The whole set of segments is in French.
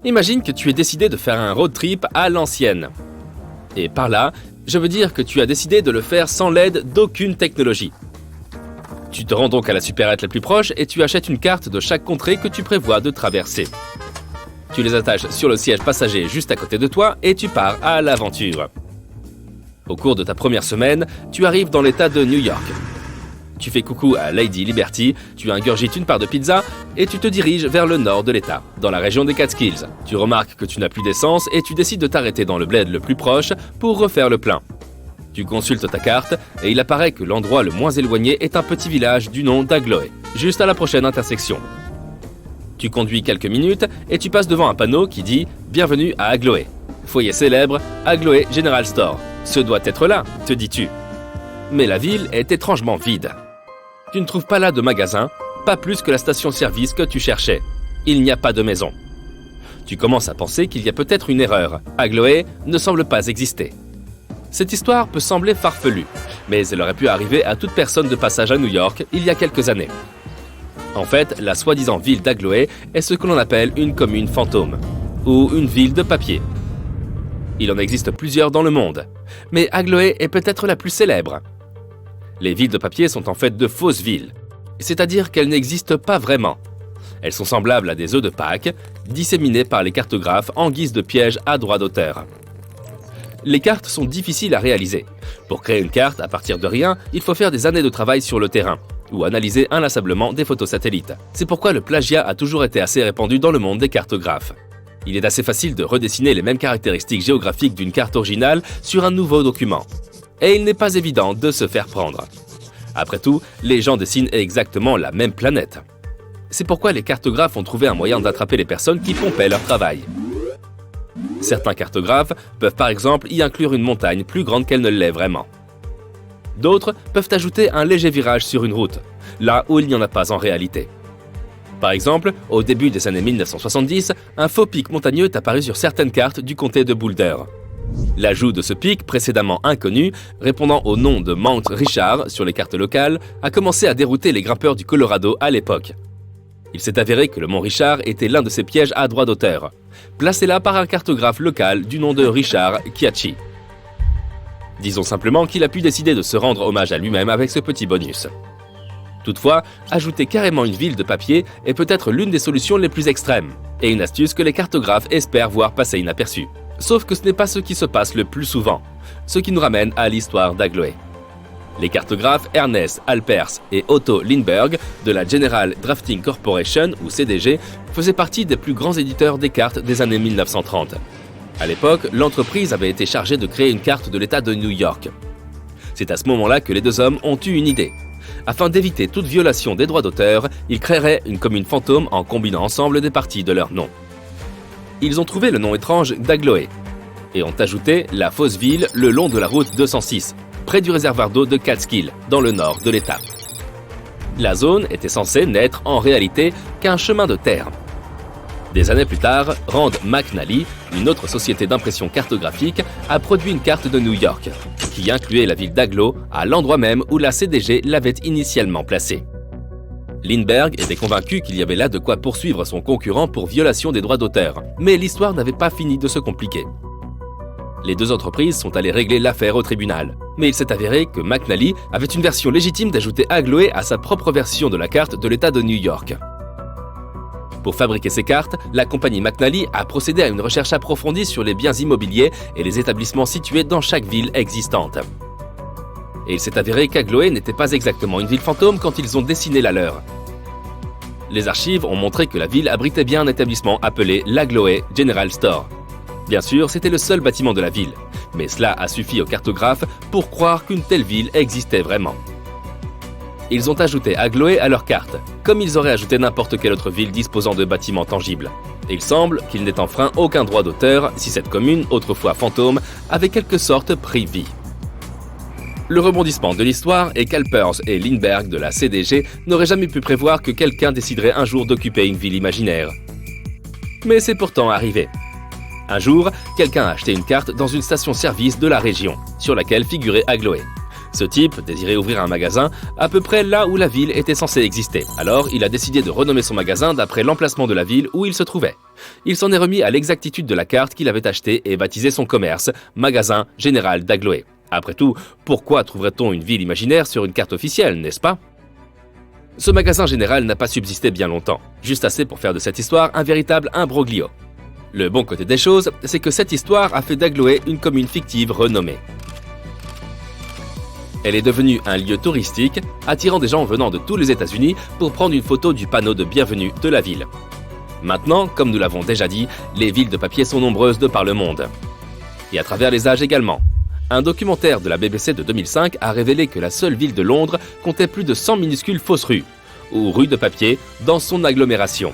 Imagine que tu aies décidé de faire un road trip à l'ancienne. Et par là, je veux dire que tu as décidé de le faire sans l'aide d'aucune technologie. Tu te rends donc à la supérette la plus proche et tu achètes une carte de chaque contrée que tu prévois de traverser. Tu les attaches sur le siège passager juste à côté de toi et tu pars à l'aventure. Au cours de ta première semaine, tu arrives dans l'état de New York. Tu fais coucou à Lady Liberty, tu ingurgites une part de pizza et tu te diriges vers le nord de l'état, dans la région des Catskills. Tu remarques que tu n'as plus d'essence et tu décides de t'arrêter dans le bled le plus proche pour refaire le plein. Tu consultes ta carte et il apparaît que l'endroit le moins éloigné est un petit village du nom d'Agloé, juste à la prochaine intersection. Tu conduis quelques minutes et tu passes devant un panneau qui dit « Bienvenue à Agloé ». Foyer célèbre, Agloé General Store. Ce doit être là, te dis-tu. Mais la ville est étrangement vide. Tu ne trouves pas là de magasin, pas plus que la station-service que tu cherchais. Il n'y a pas de maison. Tu commences à penser qu'il y a peut-être une erreur. Agloé ne semble pas exister. Cette histoire peut sembler farfelue, mais elle aurait pu arriver à toute personne de passage à New York il y a quelques années. En fait, la soi-disant ville d'Agloé est ce que l'on appelle une commune fantôme, ou une ville de papier. Il en existe plusieurs dans le monde, mais Agloé est peut-être la plus célèbre. Les villes de papier sont en fait de fausses villes, c'est-à-dire qu'elles n'existent pas vraiment. Elles sont semblables à des œufs de Pâques, disséminés par les cartographes en guise de pièges à droit d'auteur. Les cartes sont difficiles à réaliser. Pour créer une carte à partir de rien, il faut faire des années de travail sur le terrain, ou analyser inlassablement des photos satellites. C'est pourquoi le plagiat a toujours été assez répandu dans le monde des cartographes. Il est assez facile de redessiner les mêmes caractéristiques géographiques d'une carte originale sur un nouveau document. Et il n'est pas évident de se faire prendre. Après tout, les gens dessinent exactement la même planète. C'est pourquoi les cartographes ont trouvé un moyen d'attraper les personnes qui pompaient leur travail. Certains cartographes peuvent par exemple y inclure une montagne plus grande qu'elle ne l'est vraiment. D'autres peuvent ajouter un léger virage sur une route, là où il n'y en a pas en réalité. Par exemple, au début des années 1970, un faux pic montagneux est apparu sur certaines cartes du comté de Boulder. L'ajout de ce pic, précédemment inconnu, répondant au nom de Mount Richard sur les cartes locales, a commencé à dérouter les grimpeurs du Colorado à l'époque. Il s'est avéré que le mont Richard était l'un de ces pièges à droit d'auteur, placé là par un cartographe local du nom de Richard Kiachi. Disons simplement qu'il a pu décider de se rendre hommage à lui-même avec ce petit bonus. Toutefois, ajouter carrément une ville de papier est peut-être l'une des solutions les plus extrêmes, et une astuce que les cartographes espèrent voir passer inaperçue. Sauf que ce n'est pas ce qui se passe le plus souvent, ce qui nous ramène à l'histoire d'Agloé. Les cartographes Ernest Alpers et Otto Lindbergh de la General Drafting Corporation, ou CDG, faisaient partie des plus grands éditeurs des cartes des années 1930. À l'époque, l'entreprise avait été chargée de créer une carte de l'État de New York. C'est à ce moment-là que les deux hommes ont eu une idée. Afin d'éviter toute violation des droits d'auteur, ils créeraient une commune fantôme en combinant ensemble des parties de leur nom. Ils ont trouvé le nom étrange d'Agloé et ont ajouté la fausse ville le long de la route 206, près du réservoir d'eau de Catskill, dans le nord de l'État. La zone était censée n'être en réalité qu'un chemin de terre. Des années plus tard, Rand McNally, une autre société d'impression cartographique, a produit une carte de New York, qui incluait la ville d'Agloé à l'endroit même où la CDG l'avait initialement placée. Lindbergh était convaincu qu'il y avait là de quoi poursuivre son concurrent pour violation des droits d'auteur, mais l'histoire n'avait pas fini de se compliquer. Les deux entreprises sont allées régler l'affaire au tribunal, mais il s'est avéré que McNally avait une version légitime d'ajouter Agloé à sa propre version de la carte de l'État de New York. Pour fabriquer ces cartes, la compagnie McNally a procédé à une recherche approfondie sur les biens immobiliers et les établissements situés dans chaque ville existante. Et il s'est avéré qu'Agloé n'était pas exactement une ville fantôme quand ils ont dessiné la leur. Les archives ont montré que la ville abritait bien un établissement appelé l'Agloé General Store. Bien sûr, c'était le seul bâtiment de la ville, mais cela a suffi aux cartographes pour croire qu'une telle ville existait vraiment. Ils ont ajouté Agloé à leur carte, comme ils auraient ajouté n'importe quelle autre ville disposant de bâtiments tangibles. Et il semble qu'il n'ait enfreint aucun droit d'auteur si cette commune, autrefois fantôme, avait quelque sorte pris vie. Le rebondissement de l'histoire est qu'Alpers et Lindbergh de la CDG n'auraient jamais pu prévoir que quelqu'un déciderait un jour d'occuper une ville imaginaire. Mais c'est pourtant arrivé. Un jour, quelqu'un a acheté une carte dans une station-service de la région, sur laquelle figurait Agloé. Ce type désirait ouvrir un magasin à peu près là où la ville était censée exister. Alors, il a décidé de renommer son magasin d'après l'emplacement de la ville où il se trouvait. Il s'en est remis à l'exactitude de la carte qu'il avait achetée et baptisé son commerce, Magasin Général d'Agloé. Après tout, pourquoi trouverait-on une ville imaginaire sur une carte officielle, n'est-ce pas? Ce magasin général n'a pas subsisté bien longtemps, juste assez pour faire de cette histoire un véritable imbroglio. Le bon côté des choses, c'est que cette histoire a fait d'Agloé une commune fictive renommée. Elle est devenue un lieu touristique, attirant des gens venant de tous les États-Unis pour prendre une photo du panneau de bienvenue de la ville. Maintenant, comme nous l'avons déjà dit, les villes de papier sont nombreuses de par le monde. Et à travers les âges également. Un documentaire de la BBC de 2005 a révélé que la seule ville de Londres comptait plus de 100 minuscules fausses rues, ou rues de papier, dans son agglomération.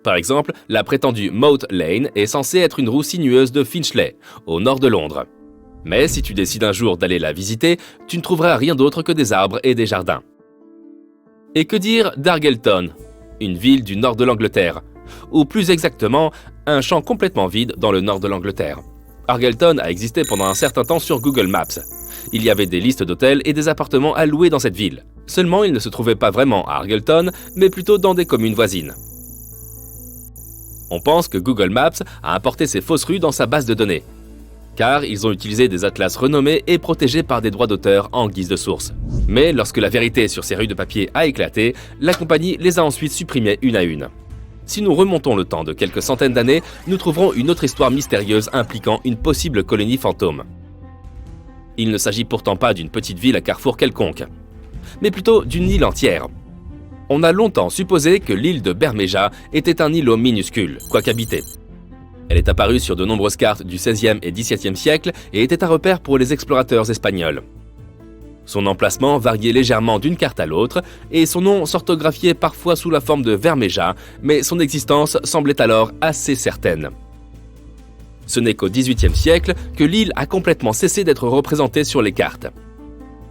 Par exemple, la prétendue Moat Lane est censée être une rue sinueuse de Finchley, au nord de Londres. Mais si tu décides un jour d'aller la visiter, tu ne trouveras rien d'autre que des arbres et des jardins. Et que dire d'Argelton, une ville du nord de l'Angleterre, ou plus exactement, un champ complètement vide dans le nord de l'Angleterre. Argelton a existé pendant un certain temps sur Google Maps. Il y avait des listes d'hôtels et des appartements à louer dans cette ville. Seulement, ils ne se trouvaient pas vraiment à Argelton, mais plutôt dans des communes voisines. On pense que Google Maps a importé ces fausses rues dans sa base de données, car ils ont utilisé des atlas renommés et protégés par des droits d'auteur en guise de source. Mais lorsque la vérité sur ces rues de papier a éclaté, la compagnie les a ensuite supprimées une à une. Si nous remontons le temps de quelques centaines d'années, nous trouverons une autre histoire mystérieuse impliquant une possible colonie fantôme. Il ne s'agit pourtant pas d'une petite ville à carrefour quelconque, mais plutôt d'une île entière. On a longtemps supposé que l'île de Bermeja était un îlot minuscule, quoique habité. Elle est apparue sur de nombreuses cartes du XVIe et XVIIe siècle et était un repère pour les explorateurs espagnols. Son emplacement variait légèrement d'une carte à l'autre et son nom s'orthographiait parfois sous la forme de Vermeja, mais son existence semblait alors assez certaine. Ce n'est qu'au XVIIIe siècle que l'île a complètement cessé d'être représentée sur les cartes.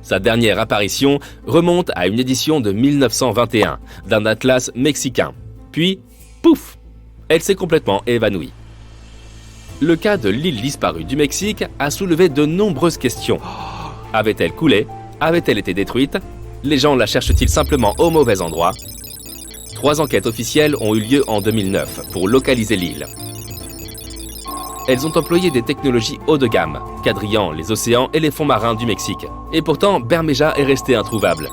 Sa dernière apparition remonte à une édition de 1921 d'un atlas mexicain. Puis, pouf, elle s'est complètement évanouie. Le cas de l'île disparue du Mexique a soulevé de nombreuses questions. Avait-elle coulé? Avait-elle été détruite? Les gens la cherchent-ils simplement au mauvais endroit? 3 enquêtes officielles ont eu lieu en 2009 pour localiser l'île. Elles ont employé des technologies haut de gamme, quadrillant les océans et les fonds marins du Mexique. Et pourtant, Bermeja est resté introuvable.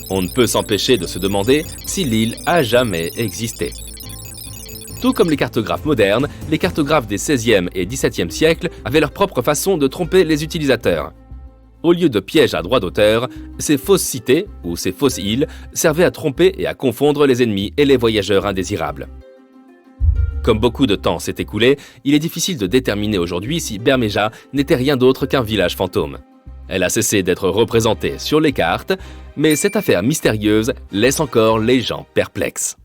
On ne peut s'empêcher de se demander si l'île a jamais existé. Tout comme les cartographes modernes, les cartographes des XVIe et XVIIe siècles avaient leur propre façon de tromper les utilisateurs. Au lieu de pièges à droit d'auteur, ces fausses cités, ou ces fausses îles, servaient à tromper et à confondre les ennemis et les voyageurs indésirables. Comme beaucoup de temps s'est écoulé, il est difficile de déterminer aujourd'hui si Bermeja n'était rien d'autre qu'un village fantôme. Elle a cessé d'être représentée sur les cartes, mais cette affaire mystérieuse laisse encore les gens perplexes.